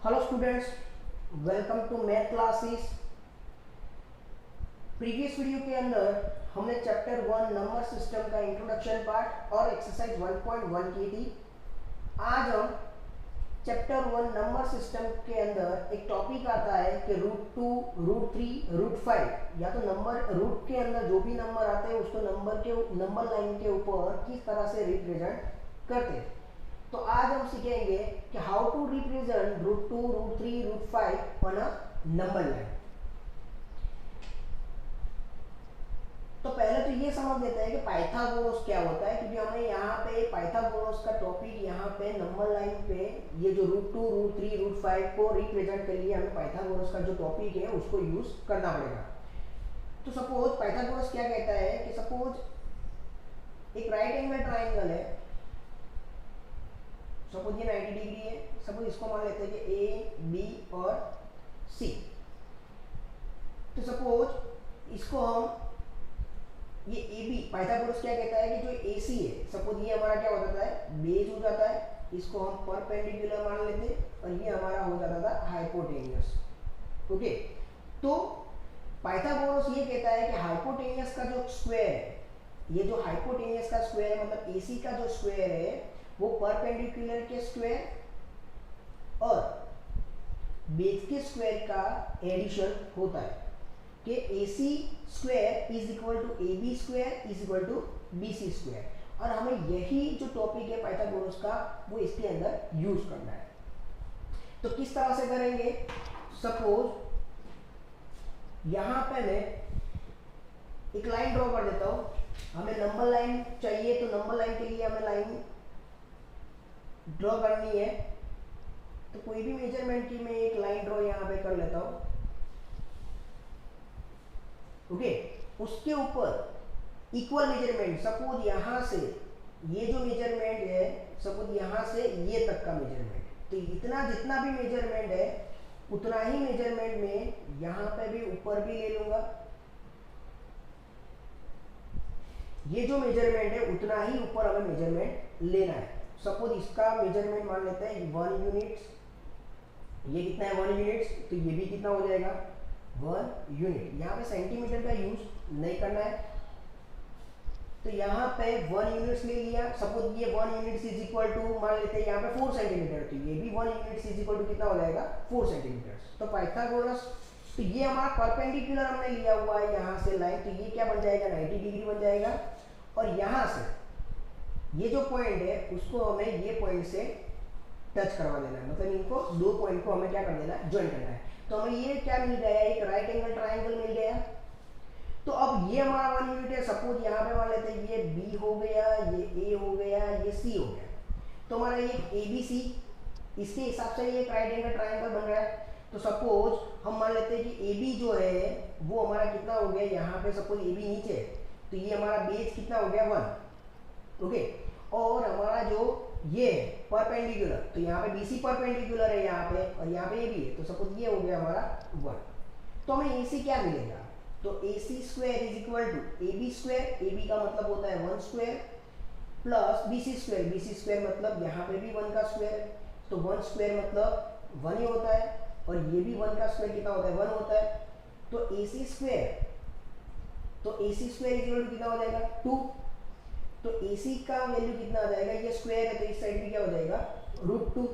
Hello students, welcome to math classes. Previous video के अंदर हमने चैप्टर 1 नंबर सिस्टम का इंट्रोडक्शन पार्ट और एक्सरसाइज 1.1 की थी। आज हम चैप्टर 1 नंबर सिस्टम के अंदर एक टॉपिक आता है कि √2, √3, √5 या तो नंबर रूट के अंदर जो भी नंबर आते हैं उसको नंबर लाइन के ऊपर किस तरह से रिप्रेजेंट करते हैं। तो आज हम सीखेंगे कि how to represent √2, √3, √5 on a number line. तो पहले तो ये समझ लेते हैं कि पाइथागोरस क्या होता है, क्योंकि हमें यहाँ पे पाइथागोरस का टॉपिक यहाँ पे नंबर लाइन पे ये जो √2, √3, √5 को रिप्रेजेंट के लिए हमें पाइथागोरस का जो टॉपिक है उसको यूज करना पड़ेगा। तो सपोज पाइथागोरस क्या कहता है कि सपोज एक राइट एंगल ट्राइंगल है, सपोज ये 90 डिग्री है। सपोज इसको मान लेते हैं कि ए, बी और सी। तो सपोज इसको हम ये ए बी, पाइथागोरस क्या कहता है कि जो ए सी है, सपोज ये हमारा क्या हो जाता है, बेस हो जाता है। इसको हम परपेंडिकुलर मान लेते हैं और ये हमारा हो जाता था हाइपोटेनियस। ओके, तो पाइथागोरस ये कहता है कि हाइपोटेनियस का जो स्क्वायर है, ये जो हाइपोटेनियस का स्क्वायर है मतलब एसी का जो स्क्वायर है वो परपेंडिकुलर के स्क्वायर और बेस के स्क्वायर का एडिशन होता है कि AC square is equal to AB square is equal to BC square. और हमें यही जो टॉपिक है पाइथागोरस का वो इसके अंदर यूज करना है। तो किस तरह से करेंगे, सपोज यहां पे मैं एक लाइन ड्रॉ कर देता हूं। हमें नंबर लाइन चाहिए, तो नंबर लाइन के लिए हमें लाइन ड्रॉ करनी है। तो कोई भी मेजरमेंट की मैं एक लाइन ड्रॉ यहां पे कर लेता हूं। ओके, उसके ऊपर इक्वल मेजरमेंट, सपोज यहां से ये जो मेजरमेंट है, सपोज यहां से ये तक का मेजरमेंट, तो इतना जितना भी मेजरमेंट है उतना ही मेजरमेंट में यहां पे भी ऊपर भी ले लूंगा। ये जो मेजरमेंट है उतना ही ऊपर हमें मेजरमेंट लेना है। सपोज इसका मेजरमेंट मान लेते हैं 1 यूनिट्स। ये कितना है 1 यूनिट्स, तो ये भी कितना हो जाएगा 1 यूनिट। यहाँ पे सेंटीमीटर का यूज नहीं करना है, तो यहाँ पे 1 यूनिट्स ले लिया। सपोज ये 1 यूनिट्स इज इक्वल टू मान लेते हैं यहाँ पे 4 सेंटीमीटर, तो ये भी 1 यूनिट्स इज इक्वल टू कितना हो जाएगा 4 सेंटीमीटर। तो पाइथागोरस, तो ये हमारा परपेंडिकुलर हमने लिया हुआ है यहाँ से लाइन, तो ये क्या बन जाएगा 90 डिग्री बन जाएगा। और यहाँ से ये जो पॉइंट है उसको हमें ये पॉइंट से टच करवा देना है, मतलब इनको दो पॉइंट को हमें क्या कर देना है, ज्वाइन करना है। तो हमें ये क्या मिल गया, एक राइट एंगल ट्राइंगल मिल गया। तो अब ये हमारा 1 यूनिट है। सपोज यहाँ पे मान लेते हैं ये बी हो गया, ये ए हो गया, ये सी हो गया। तो हमारा ये ए बी सी, इसके हिसाब से ये एक राइट एंगल ट्राइंगल बन रहा है। तो सपोज हम मान लेते हैं कि ए बी जो है वो हमारा कितना हो गया, यहाँ पे सपोज ए बी नीचे, तो ये हमारा बेस कितना हो गया 1। ओके, और हमारा जो ये परपेंडिकुलर, तो यहाँ पे BC परपेंडिकुलर है यहाँ पे और यहाँ पे AB है, तो सपोज ये हो गया हमारा 1। तो हमें AC क्या मिलेगा, तो AC square is equal to AB square, AB का मतलब होता है 1 square plus BC square, BC square मतलब यहाँ पे भी 1 का स्क्वायर है, तो 1 स्क्वायर मतलब 1 ही होता है, और ये भी 1 का स्क्वायर कितना होता है 1 होता है। तो AC स्क्वायर, तो AC square is equal to कितना हो जाएगा 2। तो AC का वैल्यू कितना आ जाएगा, ये स्क्वायर है तो इस साइड भी क्या हो जाएगा √2।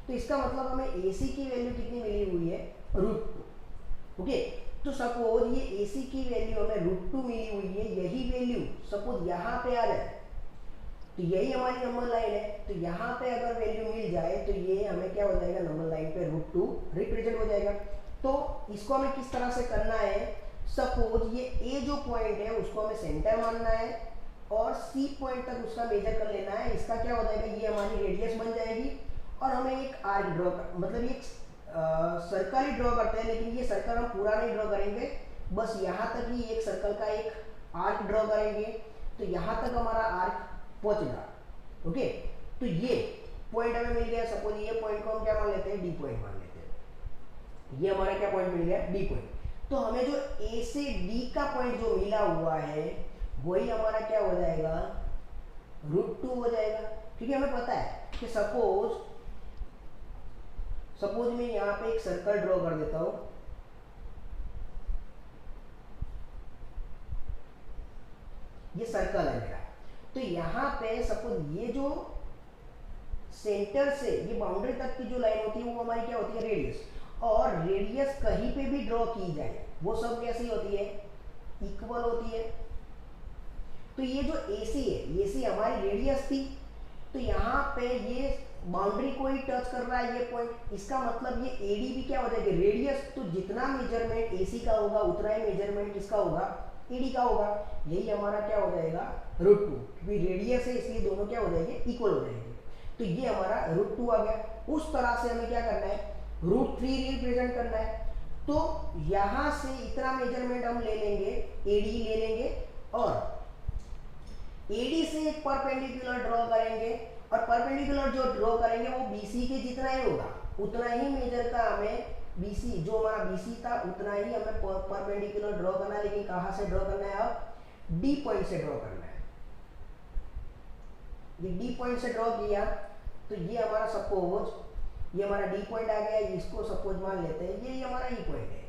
तो इसका मतलब हमें AC की वैल्यू कितनी मिली हुई है √2। ओके, तो सपोज ये AC की वैल्यू हमें √2 मिली हुई है, यही वैल्यू सपोज यहाँ पे आ जाए, तो यही हमारी नंबर लाइन है। तो यहाँ पे अगर वैल्यू मिल जाए तो ये हमें क्या हो जाएगा, नंबर लाइन पे √2 रिप्रेजेंट हो जाएगा। तो इसको हमें किस तरह से करना है, सपोज ये A जो पॉइंट है उसको हमें सेंटर मानना है और C पॉइंट तक उसका मेजर कर लेना है। इसका क्या हो जाएगा, ये हमारी रेडियस बन जाएगी और हमें एक आर्क ड्रॉ मतलब एक सर्कल ही ड्रॉ करते हैं, लेकिन ये सर्कल हम पूरा नहीं ड्रॉ करेंगे, बस यहाँ तक ही एक सर्कल का एक आर्क ड्रॉ करेंगे। तो यहाँ तक हमारा आर्क पहुँचेगा। ओके, तो ये पॉइंट हमें मिल गया। सपोज ये पॉइंट को हम क्या मान लेते हैं, D पॉइंट मान लेते हैं। ये हमारा क्या पॉइंट मिल गया, D पॉइंट। तो हमें जो A से D का पॉइंट जो मिला हुआ है वही हमारा क्या हो जाएगा √2 हो जाएगा, क्योंकि हमें पता है कि सपोज सपोज मैं यहाँ पे एक सर्कल ड्रॉ कर देता हूं, ये सर्कल है मेरा। तो यहाँ पे सपोज ये जो सेंटर से ये बाउंड्री तक की जो लाइन होती है वो हमारी क्या होती है, रेडियस। और रेडियस कहीं पे भी ड्रॉ की जाए वो सब कैसी होती है, इक्वल होती है। तो ये जो AC है, AC हमारी रेडियस थी, तो यहाँ पे ये बाउंड्री को ही टच कर रहा है ये पॉइंट, इसका मतलब ये AD भी क्या हो जाएगा, रेडियस। तो जितना मेजरमेंट AC का होगा उतना ही मेजरमेंट किसका होगा, AD का होगा। यही हमारा क्या हो जाएगा, √2, क्योंकि रेडियस है इसलिए दोनों क्या हो जाएंगे, इक्वल हो जाएंगे। तो ये हमारा √2 आ गया। उस तरह से हमें क्या करना है, √3 रिप्रेजेंट करना है। तो यहां से इतना मेजरमेंट हम ले लेंगे, AD ले लेंगे, और AD से एक परपेंडिकुलर ड्रॉ करेंगे, और परपेंडिकुलर जो ड्रॉ करेंगे वो BC के जितना ही होगा, उतना ही मेजर का हमें BC, जो हमारा BC था उतना ही हमें परपेंडिकुलर ड्रॉ करना है। लेकिन कहां से ड्रॉ करना है, अब D पॉइंट से ड्रॉ करना है। ये D पॉइंट से ड्रॉ किया तो ये हमारा सपोज ये हमारा D पॉइंट आ गया, इसको सपोज मान लेते हैं ये हमारा E पॉइंट है।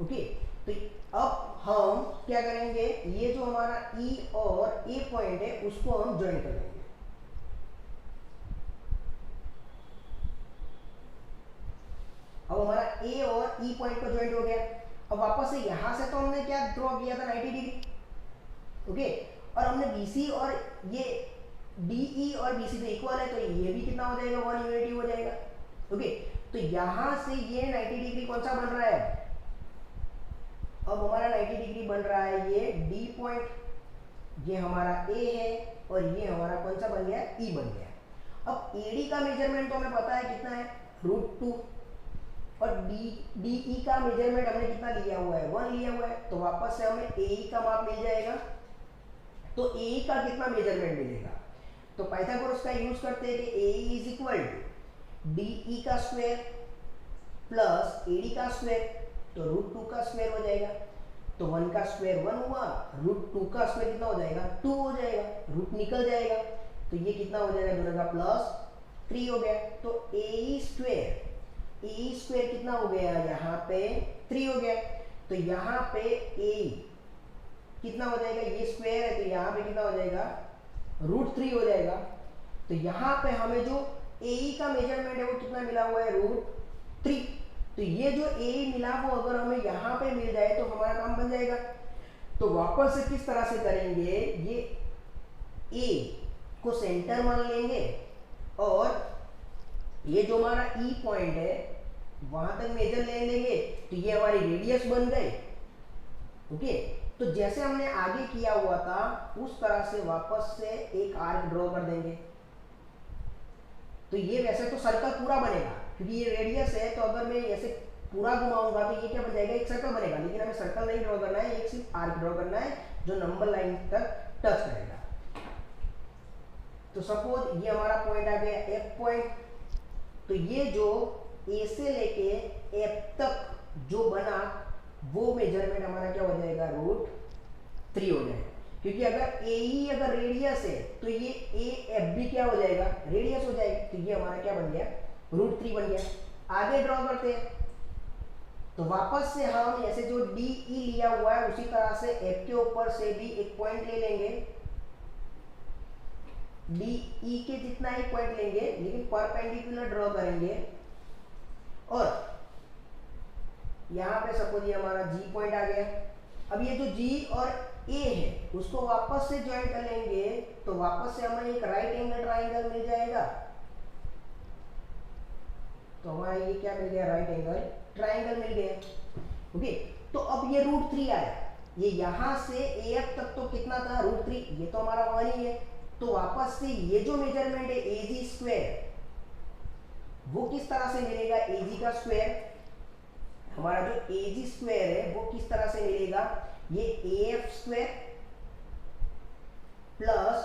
ओके, तो अब हम क्या करेंगे, ये जो हमारा E और A पॉइंट है उसको हम ज्वाइन कर लेंगे। अब हमारा A और E पॉइंट को ज्वाइंट हो गया। अब वापस से यहां से तो हमने क्या ड्रॉ किया था, 90 डिग्री। ओके, और हमने BC और ये DE और BC तो इक्वल है, तो ये भी कितना हो जाएगा, 1 यूनिटी हो जाएगा। ओके, तो यहां से ये 90 डिग्री कौन सा बन रहा है, अब हमारा 90 डिग्री बन रहा है ये D पॉइंट, ये हमारा A है, और ये हमारा कौन सा बन गया, E बन गया। अब AD का मेजरमेंट तो हमें पता है कितना है, √2, और DE का मेजरमेंट हमने कितना लिया हुआ है, 1 लिया हुआ है। तो वापस से हमें AE का माप मिल जाएगा। तो AE का कितना मेजरमेंट मिलेगा, तो पाइथागोरस का यूज करते हैं कि AE is equal to DE का स्क्वायर प्लस AD का स्क्वायर, तो √2 का स्क्वायर हो जाएगा। तो 1 का स्क्वायर 1 हुआ, √2 का स्क्वायर कितना हो जाएगा, 2 हो जाएगा, रूट निकल जाएगा। तो ये कितना हो जाएगा, दोनों का +3 हो गया। तो AE स्क्वायर कितना हो गया, यहाँ पे 3 हो गया। तो यहाँ पे AE कितना हो जाएगा, ये स्क्वायर है तो यहाँ पे कितना हो जाएगा, √3 हो जाएगा। तो यहाँ पे हमें जो AE का मेजरमेंट है वो कितना मिला हुआ है, √3। तो ये जो AE मिला वो अगर हमें यहाँ पे मिल जाए तो हमारा काम बन जाएगा। तो वापस से किस तरह से करेंगे, ये A को सेंटर मान लेंगे, और ये जो हमारा E पॉइंट है वहां तक मेजर ले लेंगे, तो ये हमारी रेडियस बन गई। ओके, तो जैसे हमने आगे किया हुआ था उस तरह से वापस से एक आर्क ड्रॉ कर देंगे। तो ये वैसे तो सर्कल पूरा बनेगा क्योंकि ये रेडियस है, तो अगर मैं ऐसे पूरा घुमाऊंगा तो ये क्या बन जाएगा, एक सर्कल बनेगा। लेकिन हमें सर्कल नहीं ड्रॉ करना है, एक सिर्फ आर्क ड्रॉ करना है जो नंबर लाइन तक टच करेगा। तो सपोज ये हमारा पॉइंट आ गया F पॉइंट, तो ये जो A से लेके F तक जो बना वो मेजरमेंट हमारा क्या हो जाएगा, √3 हो जाएगा। क्योंकि अगर AE अगर रेडियस है तो ये AF भी क्या हो जाएगा, रेडियस हो जाएगी। तो ये हमारा क्या बन गया, √3 बन गया। आगे ड्रॉ करते हैं, तो वापस से हम ऐसे जो DE लिया हुआ है उसी तरह से F के ऊपर से भी एक पॉइंट ले लेंगे, DE के जितना ही पॉइंट लेंगे लेकिन परपेंडिकुलर ड्रॉ करेंगे। और यहाँ पे सपोज ये हमारा G पॉइंट आ गया। अब ये जो G और A है उसको वापस से ज्वाइन कर लेंगे, तो वापस से हमें एक राइट एंगल ट्राइंगल मिल जाएगा। तो हमारा ये क्या मिल गया, राइट एंगल ट्राइंगल मिल गया। ओके, तो अब ये √3 आया, ये यहां से AF तक तो कितना था, √3, ये तो हमारा 1 ही है। तो वापस से ये जो मेजरमेंट है AG स्क्वायर वो किस तरह से मिलेगा, AG का स्क्वायर, हमारा जो AG स्क्वायर है वो किस तरह से मिलेगा, ये AF square plus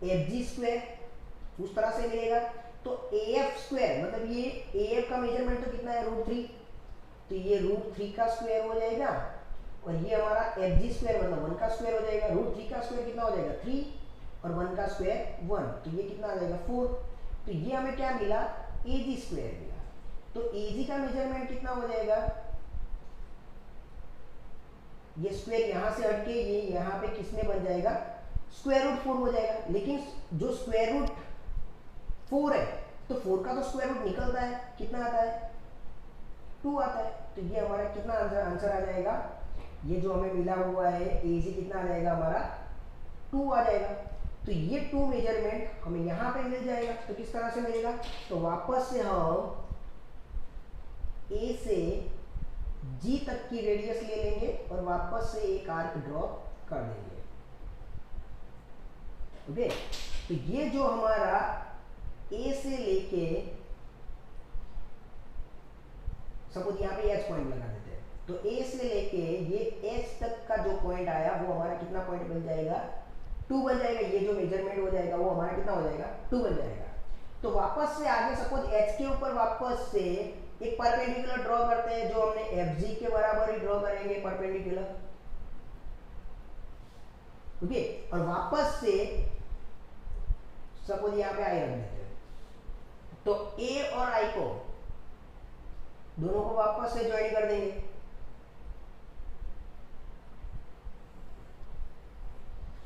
FG square उस तरह से मिलेगा। तो AF स्क्वायर मतलब ये AF का मेजरमेंट तो कितना है, √3, तो ये √3 का स्क्वायर हो जाएगा, और ये हमारा FG स्क्वायर मतलब 1 का स्क्वायर हो जाएगा। √3 का स्क्वायर कितना हो जाएगा, 3, और 1 का स्क्वायर 1, तो ये कितना आ जाएगा, 4। तो ये हमें क्या मिला, AG स्क्वायर मिला। तो एजी का मेजरमेंट कितना हो जाएगा, ये स्क्वायर यहां से हटके ये यहां पे किस में बन जाएगा, स्क्वायर रूट 4 हो जाएगा। लेकिन जो स्क्वायर रूट 4 है तो 4 का तो स्क्वायर रूट निकलता है, कितना आता है, 2 आता है। तो ये हमारा कितना आंसर आ जाएगा, ये जो हमें मिला हुआ है एजी कितना आ जाएगा हमारा, 2 आ जाएगा। तो ये 2 मेजरमेंट हमें यहाँ पे मिल जाएगा। तो किस तरह से मिलेगा, तो वापस से हम ए से जी तक की रेडियस ले लेंगे और वापस से एक आर्क ड्रॉप कर देंगे। ओके, तो ये जो हमारा ए से लेके सपोज यहाँ पे एच पॉइंट लगा देते हैं, तो ए से लेके ये एच तक का जो पॉइंट आया वो हमारा कितना पॉइंट बन जाएगा, 2 बन जाएगा। ये जो मेजरमेंट हो जाएगा वो हमारा कितना हो जाएगा, 2 बन जाएगा। तो वापस से आगे सपोज एच के ऊपर वापस से एक परपेंडिकुलर ड्रॉ करते हैं, जो हमने एफ जी के बराबर ही ड्रॉ करेंगे परपेंडिकुलर। ओके, और वापस से सपोज यहाँ पे आई रख देते हैं, तो ए और आई को दोनों को वापस से ज्वाइन कर देंगे।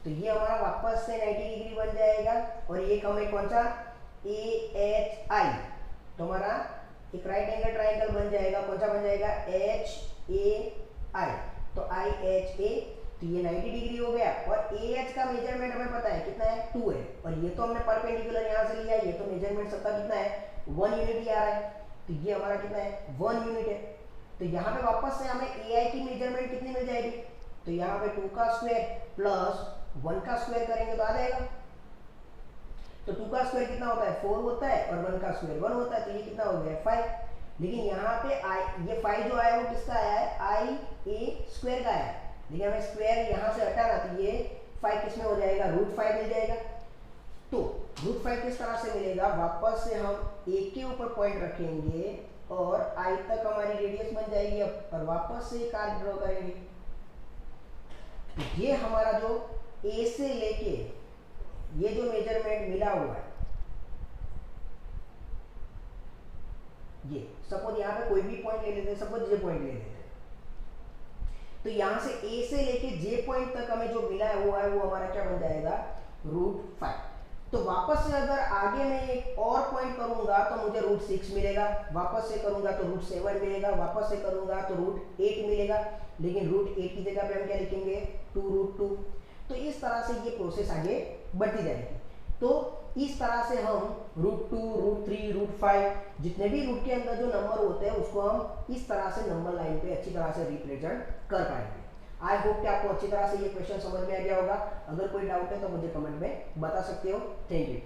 तो ये हमारा वापस से 90 डिग्री बन जाएगा और ये हमें कौन सा, ए एच आई, तो हमारा एक राइट एंगल ट्राइंगल बन जाएगा। कौन सा बन जाएगा, एच ए आई, तो आई एच ए। तो ये 90 डिग्री हो गया और ए एच का मेजरमेंट हमें पता है कितना है, 2 है। और ये तो हमने परपेंडिकुलर यहाँ से लिया है, ये तो मेजरमेंट सबका कितना है, 1 यूनिट ही आ रहा है। तो ये हमारा कितना है, 1 यूनिट है। तो यहाँ पे वापस से हमें ए आई की मेजरमेंट कितनी मिल जाएगी, तो यहाँ पे 2 का स्क्वायर प्लस 1 का स्क्वायर करेंगे तो आ जाएगा। तो 2 का स्क्वायर कितना होता है, 4 होता है, और 1 का स्क्वायर 1 होता है। तो ये कितना हो गया, 5। लेकिन यहाँ पे आई, ये 5 जो आया वो किसका आया है, आई ए स्क्वायर का आया। लेकिन हमें स्क्वायर यहाँ से हटाना, तो ये 5 किस में हो जाएगा, √5 मिल जाएगा। तो √5 किस तरह से मिलेगा, वापस से हम ए के ऊपर पॉइंट रखेंगे और आई तक हमारी रेडियस बन जाएगी अब, और वापस से एक आर्क ड्रॉ करेंगे। ये हमारा जो ए से लेके ये जो मेजरमेंट मिला हुआ है, ये सपोज यहाँ पे कोई भी पॉइंट ले लेते हैं, सपोज ये पॉइंट ले लेते हैं। तो यहाँ से ए से लेके जे पॉइंट तक हमें जो मिला है वो हमारा क्या बन जाएगा, √5। तो वापस से अगर आगे मैं एक और पॉइंट करूंगा तो मुझे √6 मिलेगा, वापस से करूंगा तो √7 मिलेगा, वापस से करूंगा तो √8 मिलेगा। लेकिन √8 की जगह पे हम क्या लिखेंगे, 2√2। तो इस तरह से ये प्रोसेस आगे बढ़ती जाएगी। तो इस तरह से हम √2, √3, √5 जितने भी रूट के अंदर जो नंबर होते हैं उसको हम इस तरह से नंबर लाइन पे अच्छी तरह से रिप्रेजेंट कर पाएंगे। आई होप कि आपको अच्छी तरह से ये क्वेश्चन समझ में आ गया होगा। अगर कोई डाउट है तो मुझे कमेंट में बता सकते हो। Thank you.